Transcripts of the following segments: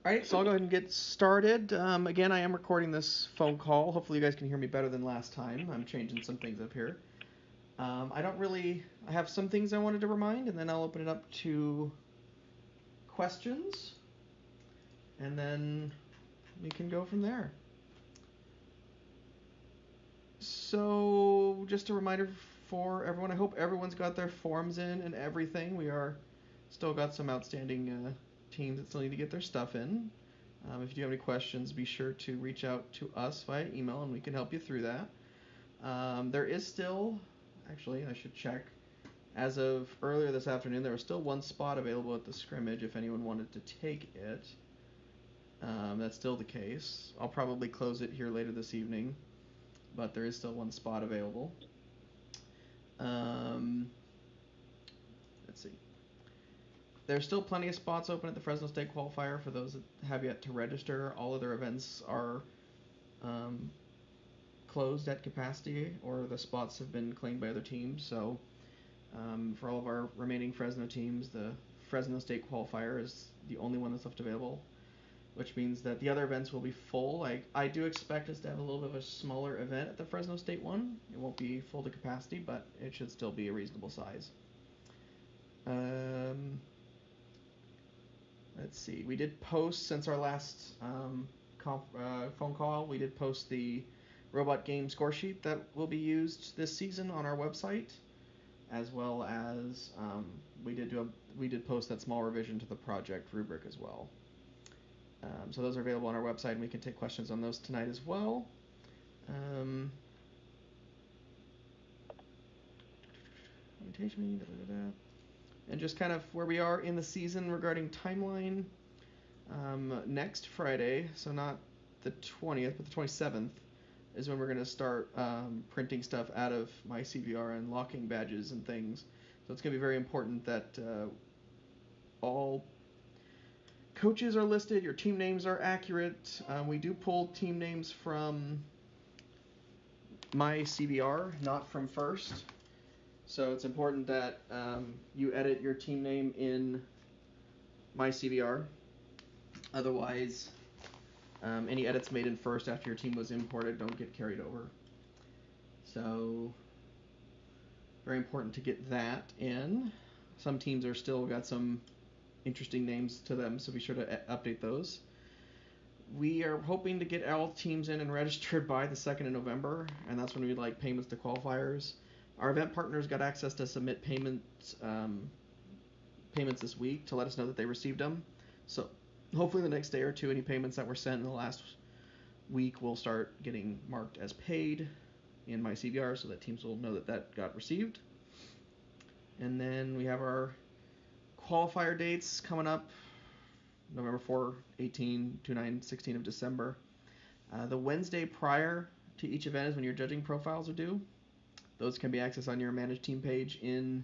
All right, so I'll go ahead and get started. Again, I am recording this phone call. Hopefully, you guys can hear me better than last time. I'm changing some things up here. I have some things I wanted to remind, and then I'll open it up to questions, and then we can go from there. So, just a reminder for everyone, I hope everyone's got their forms in and everything. We are still got some outstanding teams that still need to get their stuff in. If you do have any questions, be sure to reach out to us via email and we can help you through that. There is still, actually, I should check. As of earlier this afternoon, there was still one spot available at the scrimmage if anyone wanted to take it. That's still the case. I'll probably close it here later this evening, but there is still one spot available. Let's see. There's still plenty of spots open at the Fresno State qualifier for those that have yet to register. All other events are closed at capacity, or the spots have been claimed by other teams. So for all of our remaining Fresno teams, the Fresno State qualifier is the only one that's left available, which means that the other events will be full. I do expect us to have a little bit of a smaller event at the Fresno State one. It won't be full to capacity, but it should still be a reasonable size. Let's see. We did post, since our last phone call, we did post the robot game score sheet that will be used this season on our website, as well as we did post that small revision to the project rubric as well. So those are available on our website, and we can take questions on those tonight as well. And just kind of where we are in the season regarding timeline. Next Friday, so not the 20th, but the 27th, is when we're going to start printing stuff out of my CVR and locking badges and things. So it's going to be very important that all coaches are listed, your team names are accurate. We do pull team names from my CVR, not from First. So it's important that you edit your team name in my CVR. Otherwise, any edits made in First after your team was imported don't get carried over. So, very important to get that in. Some teams are still got some interesting names to them, so be sure to update those. We are hoping to get all teams in and registered by the 2nd of November, and that's when we'd like payments to qualifiers. Our event partners got access to submit payments this week to let us know that they received them. So hopefully the next day or two, any payments that were sent in the last week will start getting marked as paid in my CVR so that teams will know that that got received. And then we have our qualifier dates coming up, November 4, 18, 2, 9, 16 of December. The Wednesday prior to each event is when your judging profiles are due. Those can be accessed on your managed team page in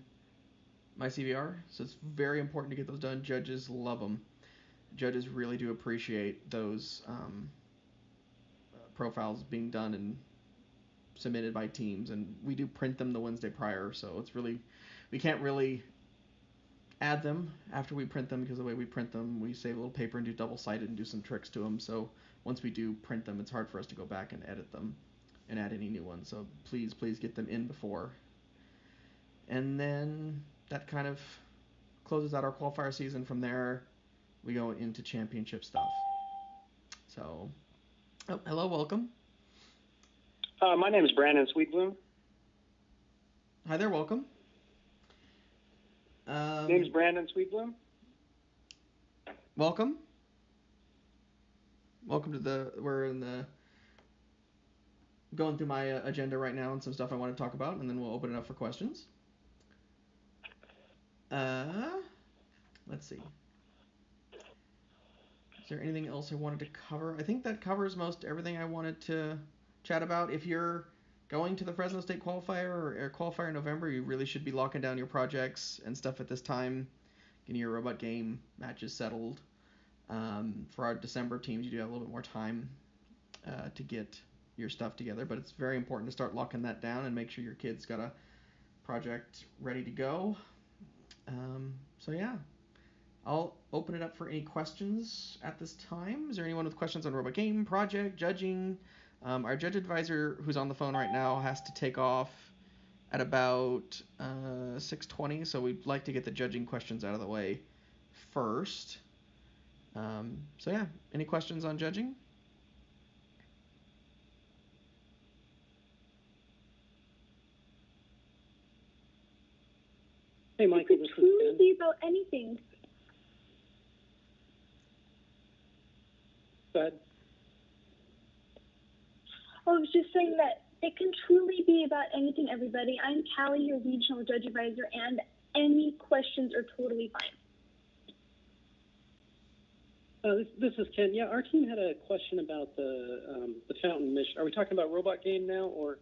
my CVR, so it's very important to get those done. Judges love them. Judges really do appreciate those profiles being done and submitted by teams, and we do print them the Wednesday prior, so it's really, we can't really add them after we print them, because the way we print them, we save a little paper and do double-sided and do some tricks to them, so once we do print them, it's hard for us to go back and edit them and add any new ones, so please get them in before. And then that kind of closes out our qualifier season. From there, we go into championship stuff. So, hello, welcome. My name is Brandon Sweetbloom. Hi there, welcome. Name's Brandon Sweetbloom. Welcome. Welcome to we're in the, going through my agenda right now and some stuff I want to talk about, and then we'll open it up for questions. Let's see. Is there anything else I wanted to cover? I think that covers most everything I wanted to chat about. If you're going to the Fresno State qualifier or qualifier in November, you really should be locking down your projects and stuff at this time, getting your robot game matches settled. For our December teams, you do have a little bit more time to get your stuff together, but it's very important to start locking that down and make sure your kid's got a project ready to go. So yeah, I'll open it up for any questions at this time. Is there anyone with questions on robot game, project, judging? Our judge advisor, who's on the phone right now, has to take off at about 6:20, so we'd like to get the judging questions out of the way first. So yeah, any questions on judging? Hey, Michael, this is Ben. It could truly be about anything. Go ahead. I was just saying that it can truly be about anything, everybody. I'm Callie, your regional judge advisor, and any questions are totally fine. This is Ken. Yeah, our team had a question about the fountain mission. Are we talking about robot game now, or?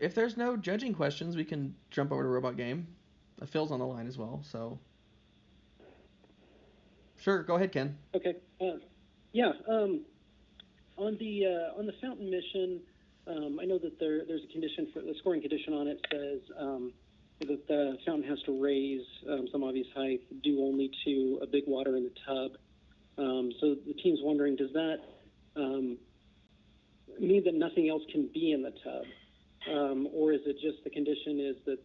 If there's no judging questions, we can jump over to robot game. Phil's on the line as well, so sure, go ahead, Ken. Okay. Yeah. On the fountain mission, I know that there's a condition for the scoring condition on it says that the fountain has to raise some obvious height due only to a big water in the tub. So the team's wondering, does that mean that nothing else can be in the tub? Or is it just the condition is that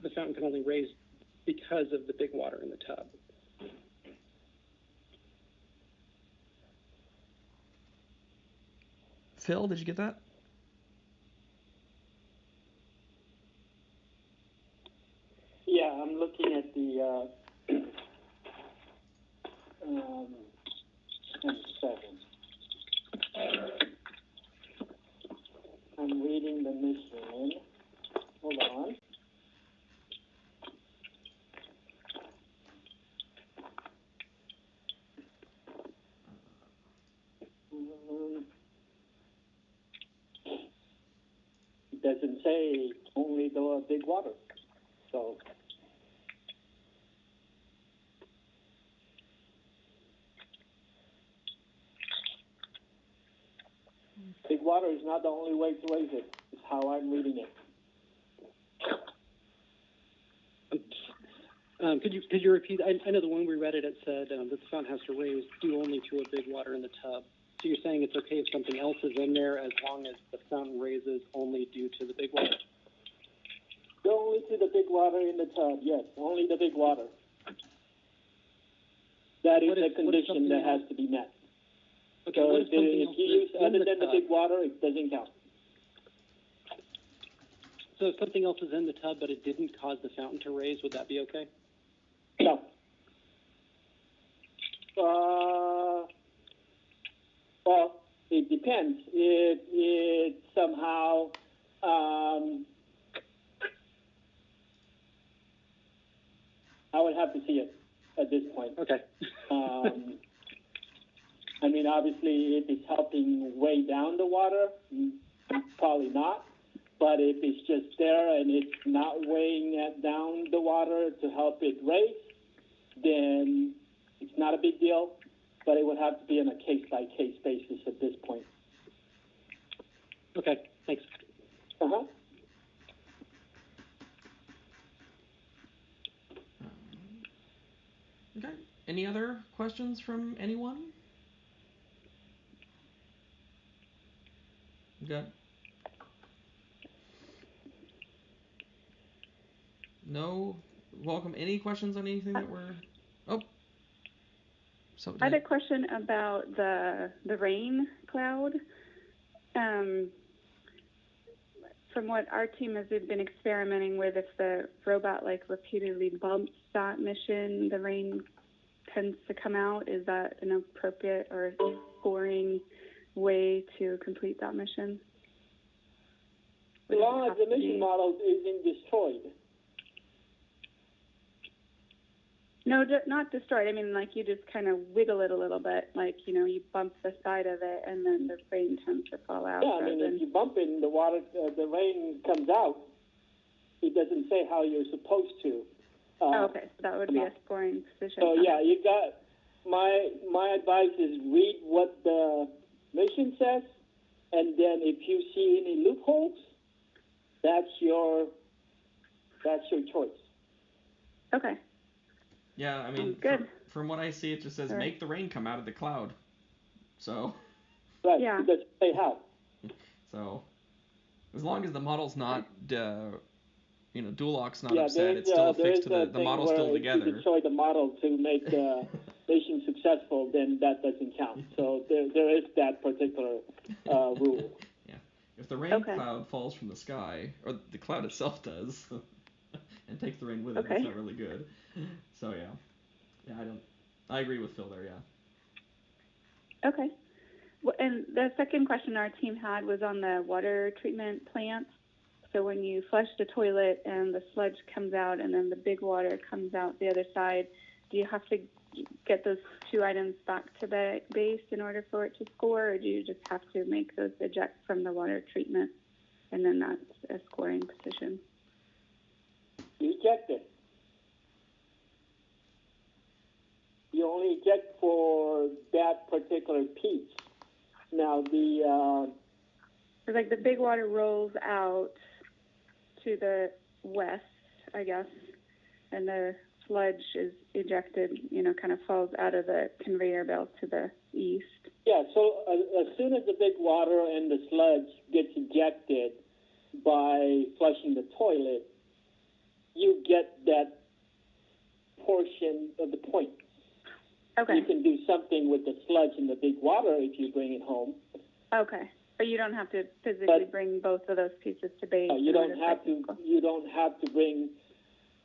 the fountain can only raise because of the big water in the tub? Phil, did you get that? Yeah, I'm looking at the 7. I'm reading the mission. Hold on. It doesn't say only the big water. So big water is not the only way to raise it. It's how I'm reading it. Could you repeat? I know the one we read it said that the fountain has to raise due only to a big water in the tub. So you're saying it's okay if something else is in there as long as the fountain raises only due to the big water? Only to the big water in the tub, yes. Only the big water. That is a condition that has to be met. Okay, so what if if you use other than the big water, it doesn't count. So if something else is in the tub but it didn't cause the fountain to raise, would that be okay? No. Well, it depends. If it somehow I would have to see it at this point. Okay. I mean, obviously, if it's helping weigh down the water, probably not. But if it's just there and it's not weighing down the water to help it raise, then it's not a big deal. But it would have to be on a case-by-case basis at this point. Okay, thanks. Okay. Any other questions from anyone? Good. No? Welcome. Any questions on anything that we're... Oh. I had a question about the rain cloud. From what our team has been experimenting with, if the robot repeatedly bumps that mission, the rain tends to come out. Is that an appropriate or scoring way to complete that mission? As long as the mission model isn't destroyed. No, not destroyed. I mean, you just kind of wiggle it a little bit, you bump the side of it, and then the rain tends to fall out. Yeah, I mean, if you bump it and the rain comes out, it doesn't say how you're supposed to. Okay, so that would be a scoring position. So yeah, you got my advice is read what the mission says, and then if you see any loopholes, that's your choice. Okay. Yeah, I mean, good. from what I see, it just says All right. make the rain come out of the cloud. So, Right, Yeah. because they help. so as long as the model's not, dual lock's not Yeah, upset, it's still there affixed is to a the thing model's where still if you together. destroy the model to make the mission successful, then that doesn't count. So there is that particular rule. Yeah. If the rain cloud falls from the sky, or the cloud itself does, and takes the rain with it, that's not really good. So yeah, I agree with Phil there. Yeah. Okay. Well, and the second question our team had was on the water treatment plant. So when you flush the toilet and the sludge comes out and then the big water comes out the other side, do you have to get those two items back to the base in order for it to score, or do you just have to make those eject from the water treatment and then that's a scoring position? Eject it. You only eject for that particular piece. Now Like the big water rolls out to the west, I guess, and the sludge is ejected, kind of falls out of the conveyor belt to the east. Yeah, so as soon as the big water and the sludge gets ejected by flushing the toilet, you get that portion of the point. Okay. You can do something with the sludge and the big water if you bring it home. Okay. But you don't have to physically bring both of those pieces to base. You don't have to bring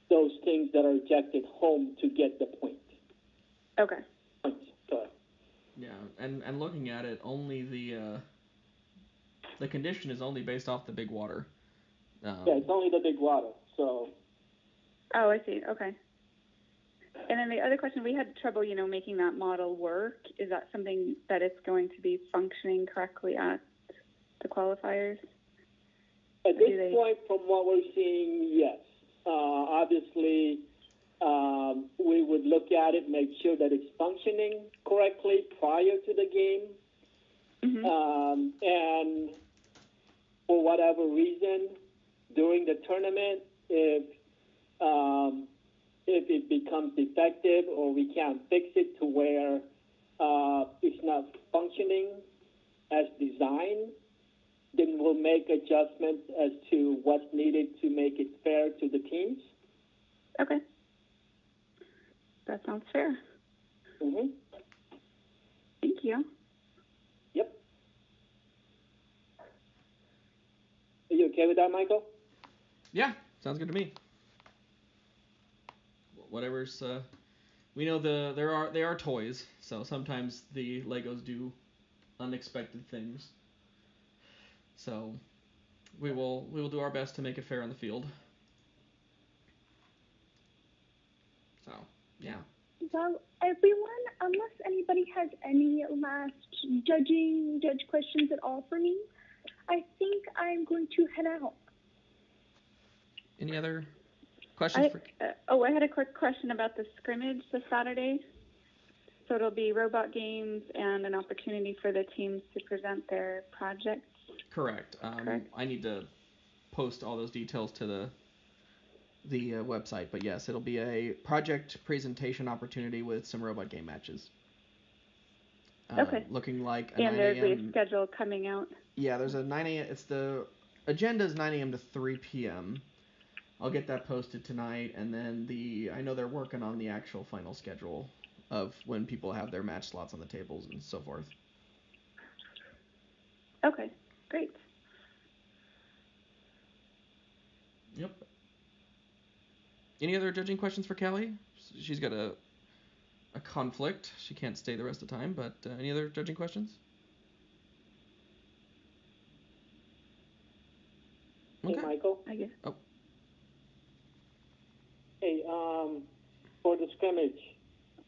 those things that are ejected home to get the point. Okay. Points. Go ahead. Yeah, and looking at it, only the condition is only based off the big water. Yeah, it's only the big water. So. Oh, I see. Okay. And then the other question, we had trouble, making that model work. Is that something that it's going to be functioning correctly at the qualifiers? At this point, from what we're seeing, yes. Obviously, we would look at it, make sure that it's functioning correctly prior to the game. Mm-hmm. And for whatever reason, during the tournament, if it becomes defective or we can't fix it to where it's not functioning as designed, then we'll make adjustments as to what's needed to make it fair to the teams. Okay. That sounds fair. Mm-hmm. Thank you. Yep. Are you okay with that, Michael? Yeah, sounds good to me. Whatever's we know they are toys, so sometimes the Legos do unexpected things. So we will do our best to make it fair on the field. So yeah. Well, everyone, unless anybody has any last judge questions at all for me, I think I'm going to head out. Any other questions? I had a quick question about the scrimmage this Saturday. So it'll be robot games and an opportunity for the teams to present their projects. Correct. I need to post all those details to the website, but yes, it'll be a project presentation opportunity with some robot game matches. Okay. Looking like a 9 a.m. And there's a schedule coming out. Yeah, there's a 9 a.m. The agenda is 9 a.m. to 3 p.m. I'll get that posted tonight, and then I know they're working on the actual final schedule of when people have their match slots on the tables and so forth. Okay, great. Yep. Any other judging questions for Callie? She's got a conflict. She can't stay the rest of the time, but any other judging questions? Okay. Hey, Michael? I guess. Oh. Hey, for the scrimmage,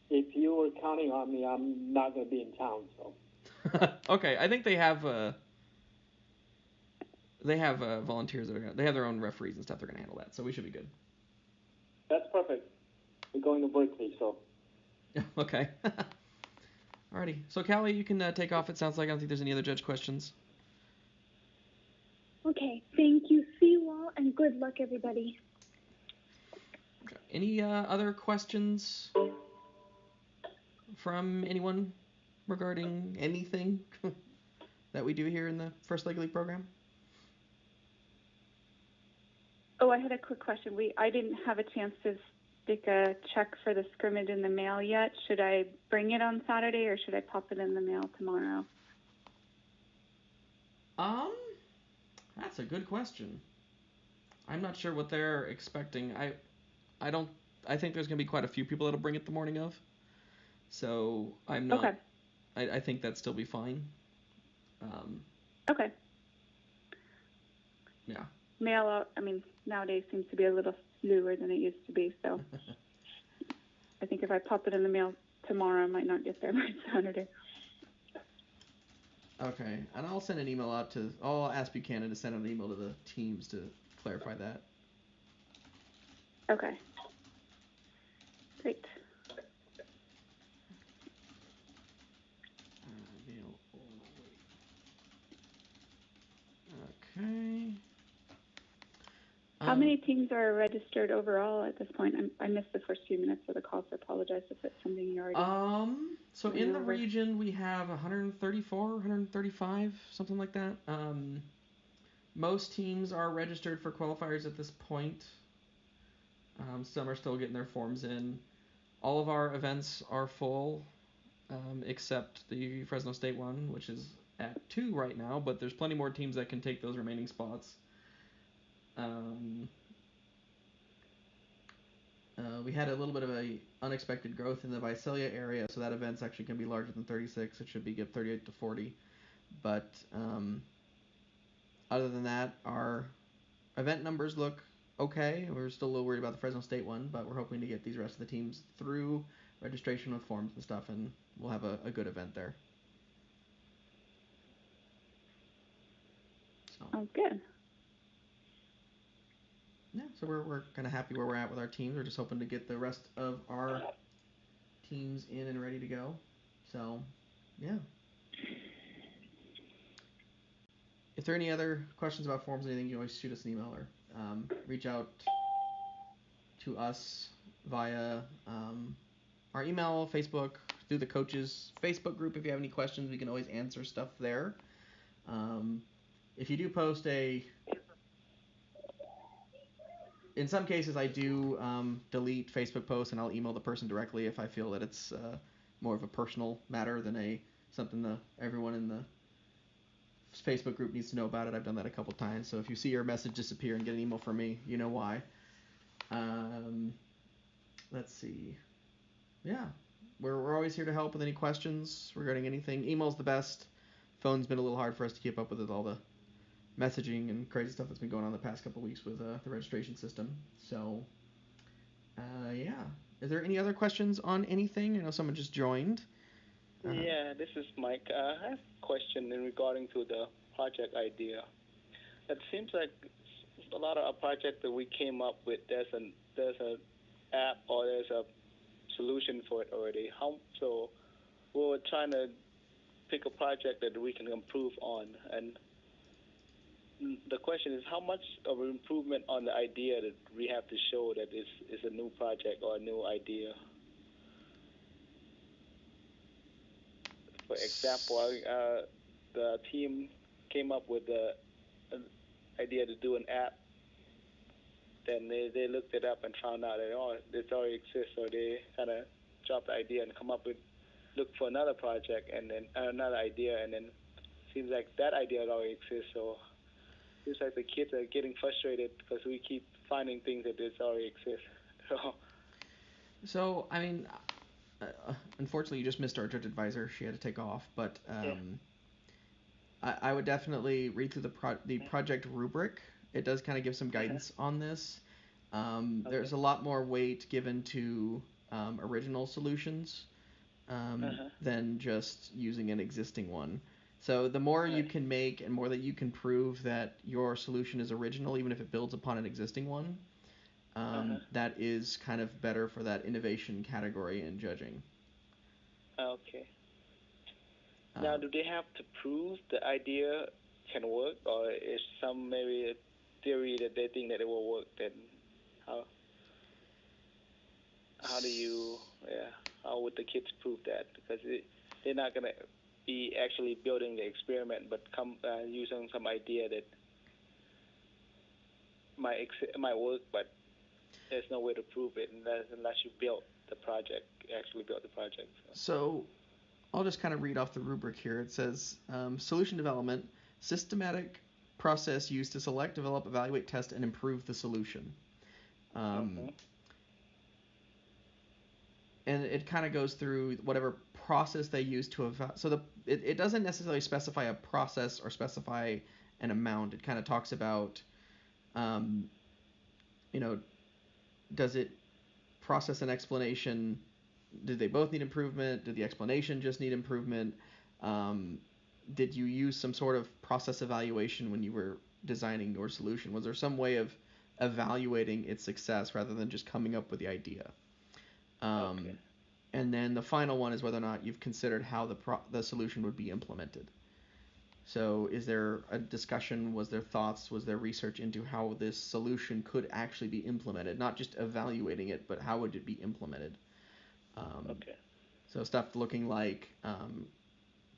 if you were counting on me, I'm not going to be in town, so. Okay, I think they have volunteers they have their own referees and stuff. They're gonna handle that, so we should be good. That's perfect. We're going to Berkeley, so. Okay. Alrighty. So Callie, you can take off. It sounds like I don't think there's any other judge questions. Okay. Thank you. See you all, and good luck, everybody. Okay. Any other questions from anyone regarding anything that we do here in the First League League program? Oh, I had a quick question. I didn't have a chance to stick a check for the scrimmage in the mail yet. Should I bring it on Saturday or should I pop it in the mail tomorrow? That's a good question. I'm not sure what they're expecting. I think there's gonna be quite a few people that'll bring it the morning of. So I'm not. Okay. I think that'd still be fine. Okay. Yeah. Mail out, I mean, nowadays seems to be a little slower than it used to be, so I think if I pop it in the mail tomorrow, I might not get there by Saturday. Okay, and I'll send an email out I'll ask Buchanan to send an email to the teams to clarify that. Okay. Great. Okay. How many teams are registered overall at this point? I missed the first few minutes of the call, so I apologize if it's something you already So in the region we have 134, 135, something like that. Most teams are registered for qualifiers at this point. Some are still getting their forms in. All of our events are full, except the Fresno State one, which is at 2 right now, but there's plenty more teams that can take those remaining spots. We had a little bit of a unexpected growth in the Visalia area, so that event's actually going to be larger than 36. It should be 38 to 40. But other than that, our event numbers look okay. We're still a little worried about the Fresno State one, but we're hoping to get these rest of the teams through registration with forms and stuff, and we'll have a good event there. So. Oh, good. Yeah, so we're kind of happy where we're at with our teams. We're just hoping to get the rest of our teams in and ready to go. So, yeah. If there are any other questions about forms or anything, you can always shoot us an email or reach out to us via our email, Facebook, through the coaches Facebook group. If you have any questions, we can always answer stuff there. If you do post in some cases, I do delete Facebook posts and I'll email the person directly if I feel that it's more of a personal matter than something everyone in the Facebook group needs to know about it. I've done that a couple times. So if you see your message disappear and get an email from me, you know why. Let's see. Yeah, we're always here to help with any questions regarding anything. Email's the best. Phone's been a little hard for us to keep up with all the messaging and crazy stuff that's been going on the past couple weeks with the registration system. So, yeah. Is there any other questions on anything? I know someone just joined. Yeah, this is Mike. I have a question in regarding to the project idea. It seems like a lot of our project that we came up with, there's an app or there's a solution for it already. So we're trying to pick a project that we can improve on, and the question is how much of an improvement on the idea that we have to show that is a new project or a new idea. For example, the team came up with an idea to do an app. Then they looked it up and found out that this already exists, so they kind of dropped the idea and look for another project and then another idea, and then seems like that idea already exists. So it's like the kids are getting frustrated because we keep finding things that already exist. So I mean, unfortunately, you just missed our judge advisor. She had to take off, but I would definitely read through the project rubric. It does kind of give some guidance on this. There's a lot more weight given to original solutions than just using an existing one. So the more you can make and more that you can prove that your solution is original, even if it builds upon an existing one, that is kind of better for that innovation category in judging. Okay. Now, do they have to prove the idea can work, or is some maybe a theory that they think that it will work? Then how? how do you, how would the kids prove that? Because they're not going to be actually building the experiment, but using some idea that might work, but there's no way to prove it unless you actually built the project. So I'll just kind of read off the rubric here. It says solution development, systematic process used to select, develop, evaluate, test, and improve the solution. And it kind of goes through whatever process they use to so it doesn't necessarily specify a process or specify an amount. It kind of talks about, does it process and explanation? Did they both need improvement? Did the explanation just need improvement? Did you use some sort of process evaluation when you were designing your solution? Was there some way of evaluating its success rather than just coming up with the idea? And then the final one is whether or not you've considered how the solution would be implemented. So is there a discussion? Was there thoughts? Was there research into how this solution could actually be implemented? Not just evaluating it, but how would it be implemented? So stuff looking like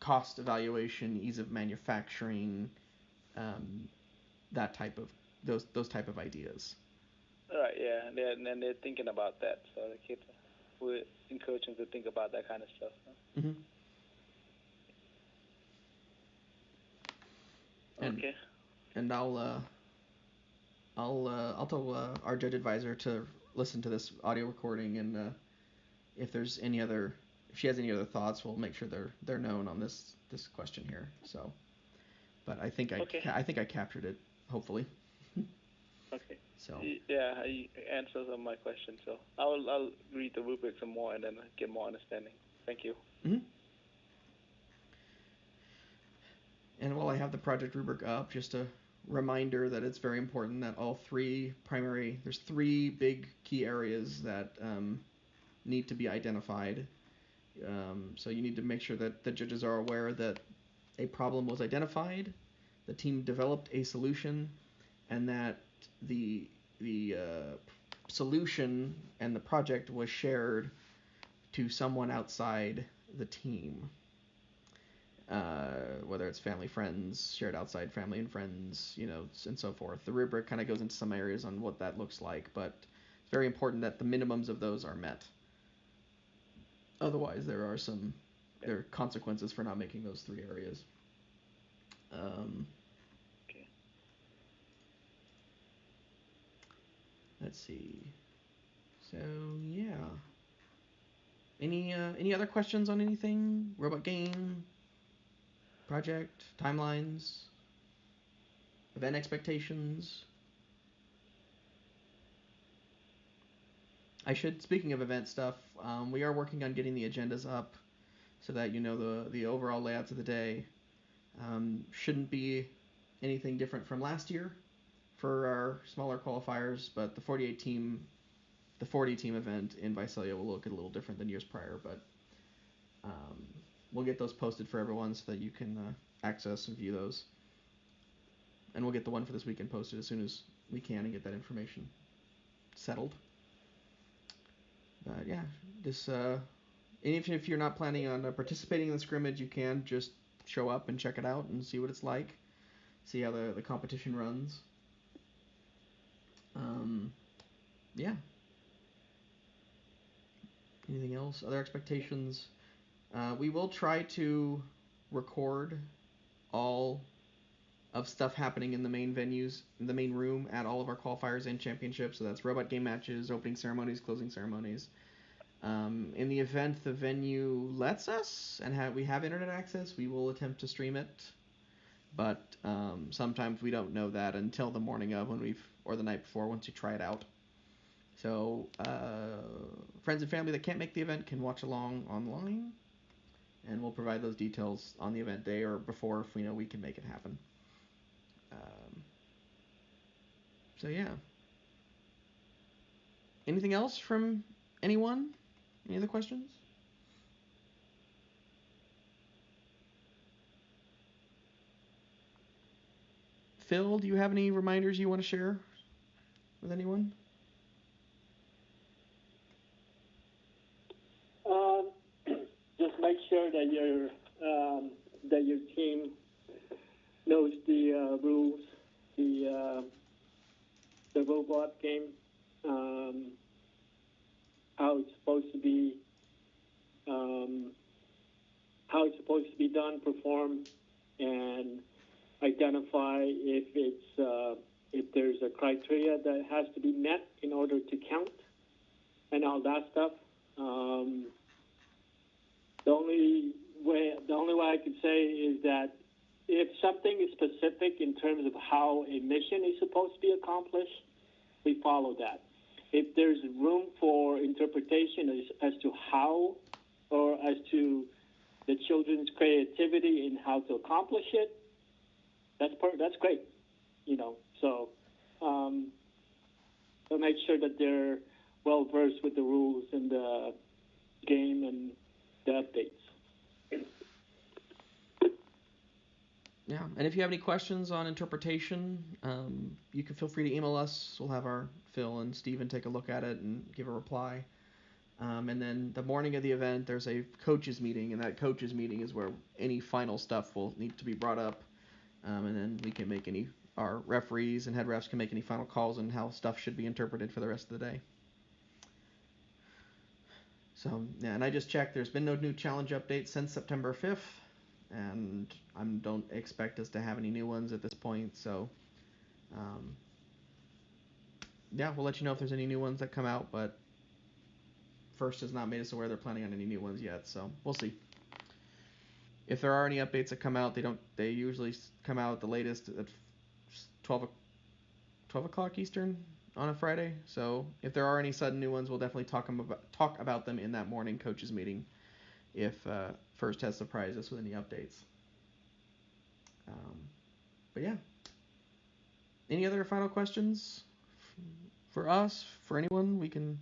cost evaluation, ease of manufacturing, that type of those type of ideas. Right. Yeah. And they're thinking about that. So the kids, we encourage them to think about that kind of stuff. Huh? Mm-hmm. And I'll tell our judge advisor to listen to this audio recording, and if she has any other thoughts, we'll make sure they're known on this question here. So, but I think I captured it, hopefully. Okay. So. Yeah, you answered some of my questions. So I'll read the rubric some more and then get more understanding. Thank you. Mm-hmm. And while I have the project rubric up, just a reminder that it's very important that there's three big key areas that need to be identified. So you need to make sure that the judges are aware that a problem was identified, the team developed a solution, and that the solution and the project was shared to someone outside the team. Whether it's family, friends, shared outside family and friends, and so forth. The rubric kind of goes into some areas on what that looks like, but it's very important that the minimums of those are met. Otherwise, there are consequences for not making those three areas. Let's see. So yeah. Any other questions on anything? Robot game, project, timelines, event expectations? Speaking of event stuff, we are working on getting the agendas up so that the overall layouts of the day. Shouldn't be anything different from last year for our smaller qualifiers, but the 40 team event in Visalia will look a little different than years prior, but we'll get those posted for everyone so that you can access and view those. And we'll get the one for this weekend posted as soon as we can and get that information settled. But yeah, even if you're not planning on participating in the scrimmage, you can just show up and check it out and see what it's like, see how the competition runs. Yeah. Anything else? Other expectations? We will try to record all of stuff happening in the main venues, in the main room at all of our qualifiers and championships. So that's robot game matches, opening ceremonies, closing ceremonies. In the event the venue lets us and we have internet access, we will attempt to stream it. But sometimes we don't know that until the morning of or the night before once you try it out. So friends and family that can't make the event can watch along online, and we'll provide those details on the event day or before if we know we can make it happen. So yeah. Anything else from anyone? Any other questions? Phil, do you have any reminders you want to share with anyone? sure that your team knows the rules, the robot game, how it's supposed to be, done, performed, and identify if there's a criteria that has to be met in order to count, and all that stuff. The only way I could say is that if something is specific in terms of how a mission is supposed to be accomplished, we follow that. If there's room for interpretation as to how, or as to the children's creativity in how to accomplish it, that's great, So, we'll make sure that they're well versed with the rules and the game and the updates. Yeah, and if you have any questions on interpretation, you can feel free to email us. We'll have our Phil and Steven take a look at it and give a reply. And then the morning of the event, there's a coaches meeting, and that coaches meeting is where any final stuff will need to be brought up. And then we can make our referees and head refs can make any final calls on how stuff should be interpreted for the rest of the day. So, yeah, and I just checked. There's been no new challenge updates since September 5th, and I don't expect us to have any new ones at this point. So, yeah, we'll let you know if there's any new ones that come out, but First has not made us aware they're planning on any new ones yet, so we'll see. If there are any updates that come out, they usually come out the latest at 12 o'clock Eastern on a Friday. So if there are any sudden new ones, we'll definitely talk about them in that morning coaches meeting if First has surprised us with any updates. But yeah. Any other final questions for us, for anyone we can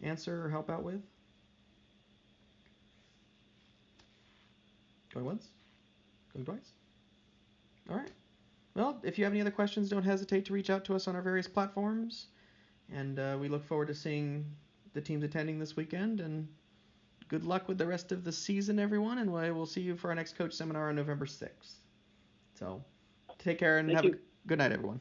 answer or help out with? Going once? Going twice? All right. Well, if you have any other questions, don't hesitate to reach out to us on our various platforms. And we look forward to seeing the teams attending this weekend. And good luck with the rest of the season, everyone. And we'll see you for our next coach seminar on November 6th. So take care and have a good night, everyone.